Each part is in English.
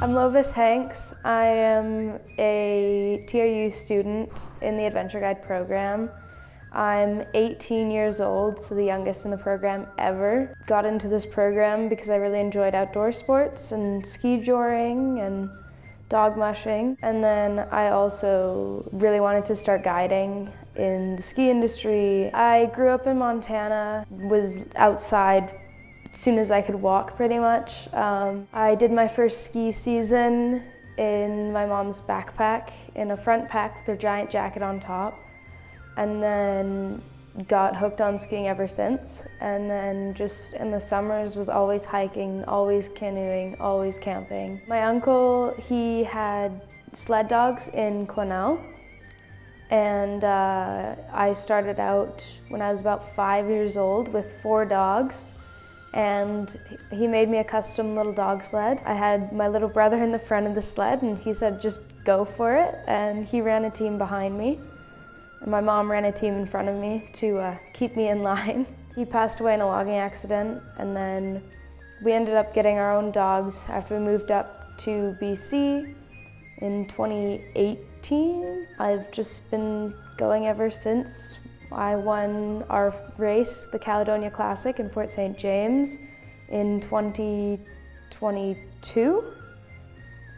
I'm Lovis Hanks. I am a TRU student in the Adventure Guide program. I'm 18 years old, so the youngest in the program ever. Got into this program because I really enjoyed outdoor sports and ski joring and dog mushing. And then I also really wanted to start guiding in the ski industry. I grew up in Montana, was outside as soon as I could walk pretty much. I did my first ski season in my mom's backpack in a front pack with a giant jacket on top, and then got hooked on skiing ever since. And then just in the summers was always hiking, always canoeing, always camping. My uncle, he had sled dogs in Quesnel, and I started out when I was about 5 years old with 4 dogs. And he made me a custom little dog sled. I had my little brother in the front of the sled, and he said, just go for it. And he ran a team behind me. And my mom ran a team in front of me to keep me in line. He passed away in a logging accident, and then we ended up getting our own dogs after we moved up to BC in 2018. I've just been going ever since. I won our race, the Caledonia Classic in Fort St. James in 2022,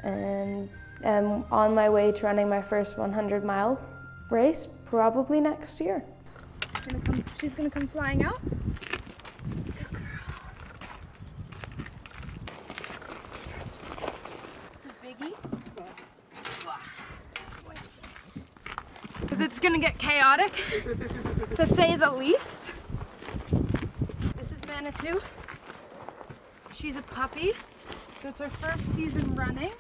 and am on my way to running my first 100-mile race probably next year. She's gonna come flying out. Good girl. This is Biggie. Because it's gonna get chaotic, to say the least. This is Manitou. She's a puppy, so it's her first season running.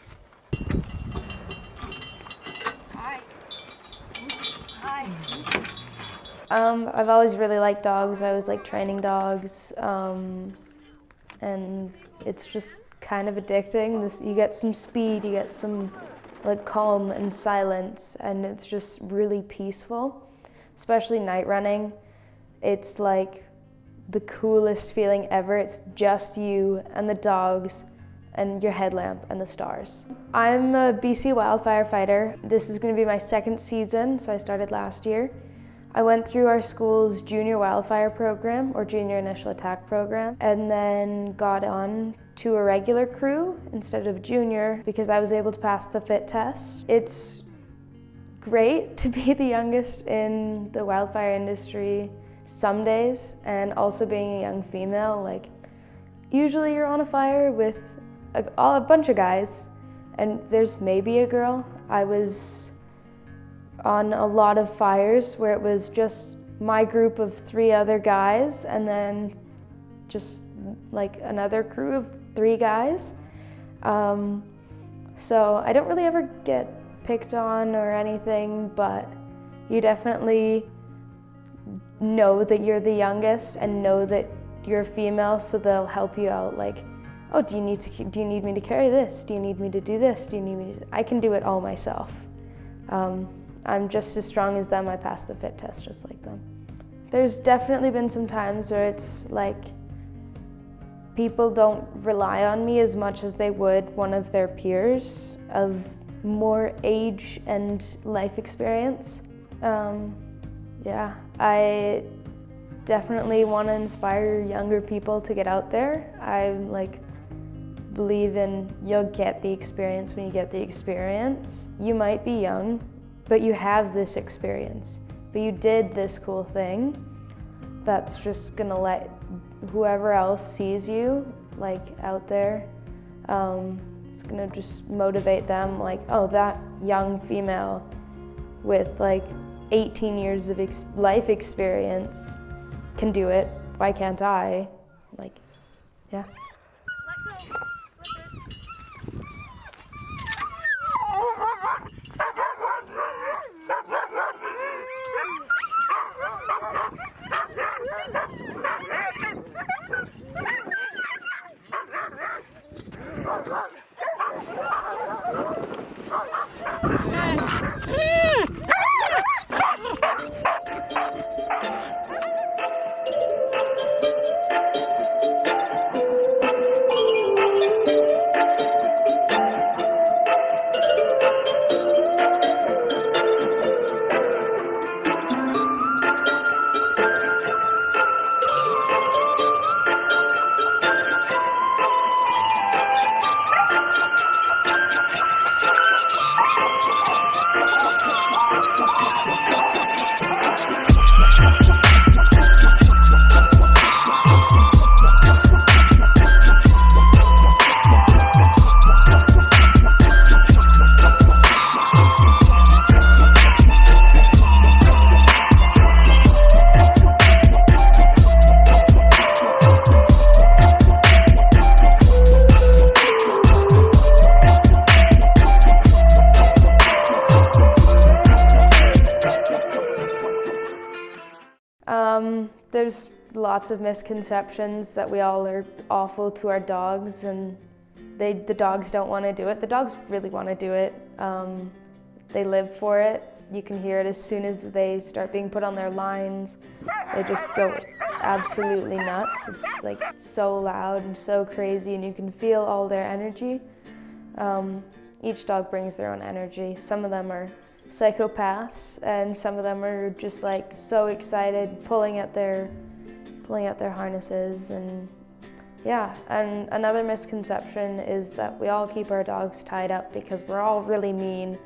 Hi. Hi. I've always really liked dogs. I always liked training dogs, and it's just kind of addicting. You get some speed, you get some like calm and silence, and it's just really peaceful, especially night running. It's like the coolest feeling ever. It's just you and the dogs and your headlamp and the stars. I'm a BC wildfire fighter. This is going to be my second season, so I started last year. I went through our school's junior wildfire program, or junior initial attack program, and then got on to a regular crew instead of junior because I was able to pass the fit test. It's great to be the youngest in the wildfire industry some days, and also being a young female. Like, usually you're on a fire with a bunch of guys, and there's maybe a girl. I was on a lot of fires where it was just my group of 3 other guys, and then just like another crew of 3 guys. So I don't really ever get picked on or anything, but you definitely know that you're the youngest and know that you're female, so they'll help you out. Like, oh, do you need me to carry this? Do you need me to do this? Do you need me to? I can do it all myself. I'm just as strong as them. I passed the fit test just like them. There's definitely been some times where it's like people don't rely on me as much as they would one of their peers of more age and life experience. Yeah, I definitely want to inspire younger people to get out there. I believe in you'll get the experience when you get the experience. You might be young, but you have this experience, but you did this cool thing that's just gonna let whoever else sees you out there, it's gonna just motivate them, like, oh, that young female with 18 years of life experience can do it, why can't I? Yeah. There's lots of misconceptions that we all are awful to our dogs and the dogs don't want to do it. The dogs really want to do it. They live for it. You can hear it as soon as they start being put on their lines. They just go absolutely nuts. It's like so loud and so crazy and you can feel all their energy. Each dog brings their own energy. Some of them are psychopaths and some of them are just like so excited pulling at their harnesses. And yeah, and another misconception is that we all keep our dogs tied up because we're all really mean.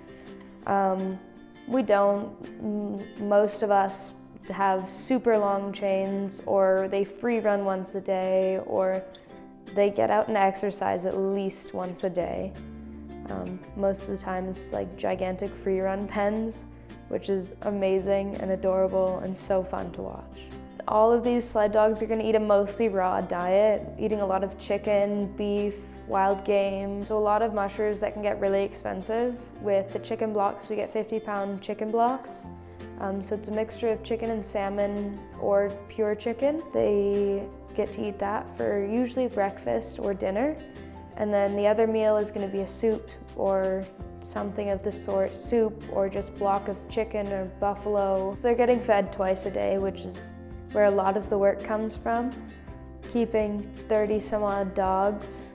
We don't. Most of us have super long chains, or they free run once a day, or they get out and exercise at least once a day. Most of the time it's like gigantic free run pens, which is amazing and adorable and so fun to watch. All of these sled dogs are going to eat a mostly raw diet, eating a lot of chicken, beef, wild game. So a lot of mushers that can get really expensive. With the chicken blocks, we get 50-pound chicken blocks. So it's a mixture of chicken and salmon or pure chicken. They get to eat that for usually breakfast or dinner. And then the other meal is going to be a soup or something of the sort, soup or just block of chicken or buffalo. So they're getting fed twice a day, which is where a lot of the work comes from. Keeping 30 some odd dogs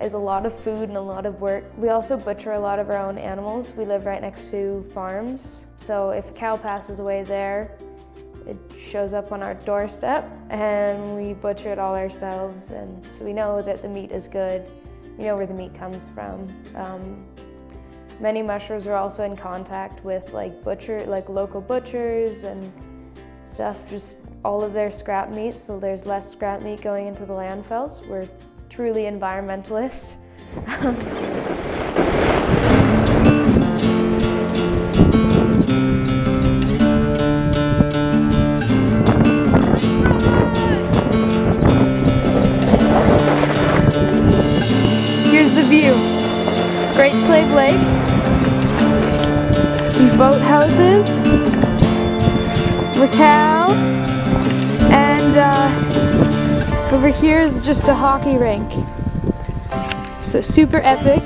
is a lot of food and a lot of work. We also butcher a lot of our own animals. We live right next to farms. So if a cow passes away there, it shows up on our doorstep and we butcher it all ourselves. And so we know that the meat is good. We know where the meat comes from. Many mushers are also in contact with local butchers and stuff, just all of their scrap meat, so there's less scrap meat going into the landfills. We're truly environmentalists. Here's the view. Great Slave Lake. Some boat houses. Macau, and over here is just a hockey rink. So super epic.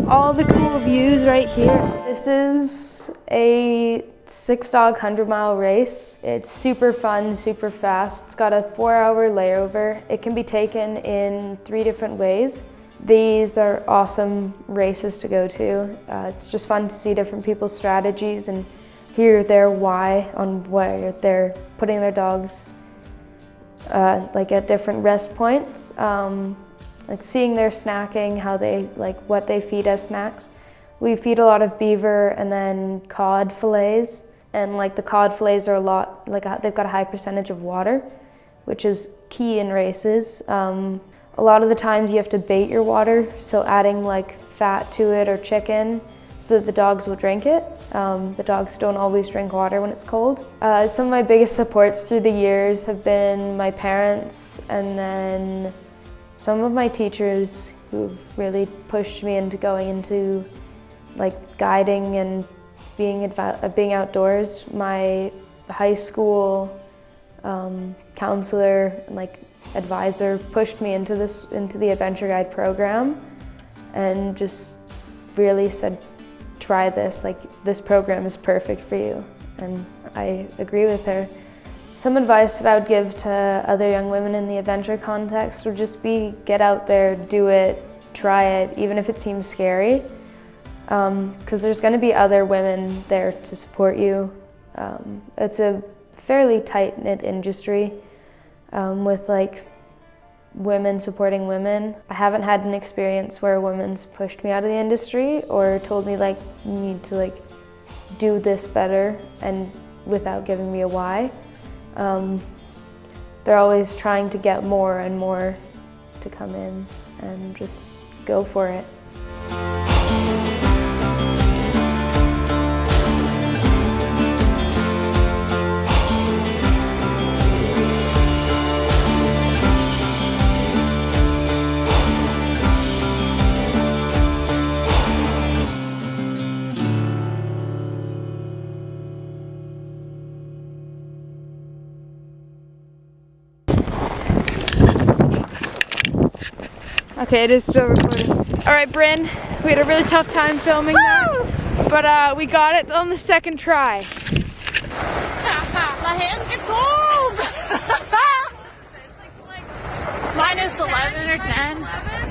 All the cool views right here. This is a 6-dog 100-mile race. It's super fun, super fast. It's got a 4-hour layover. It can be taken in 3 different ways. These are awesome races to go to. It's just fun to see different people's strategies and hear their why on where they're putting their dogs at different rest points. Like seeing their snacking, how they what they feed as snacks. We feed a lot of beaver and then cod fillets, and the cod fillets are they've got a high percentage of water, which is key in races. A lot of the times you have to bait your water, so adding fat to it or chicken so that the dogs will drink it. The dogs don't always drink water when it's cold. Some of my biggest supports through the years have been my parents and then some of my teachers who've really pushed me into going into guiding and being outdoors. My high school counselor and advisor pushed me into the Adventure Guide program and just really said, try this, this program is perfect for you. And I agree with her. Some advice that I would give to other young women in the adventure context would just be get out there, do it, try it, even if it seems scary. Because there's going to be other women there to support you. It's a fairly tight-knit industry with women supporting women. I haven't had an experience where a woman's pushed me out of the industry or told me like, you need to like do this better and without giving me a why. They're always trying to get more and more to come in and just go for it. Okay, it is still recording. All right, Brynn, we had a really tough time filming that, but we got it on the second try. My hands are cold. Minus 11 or 10.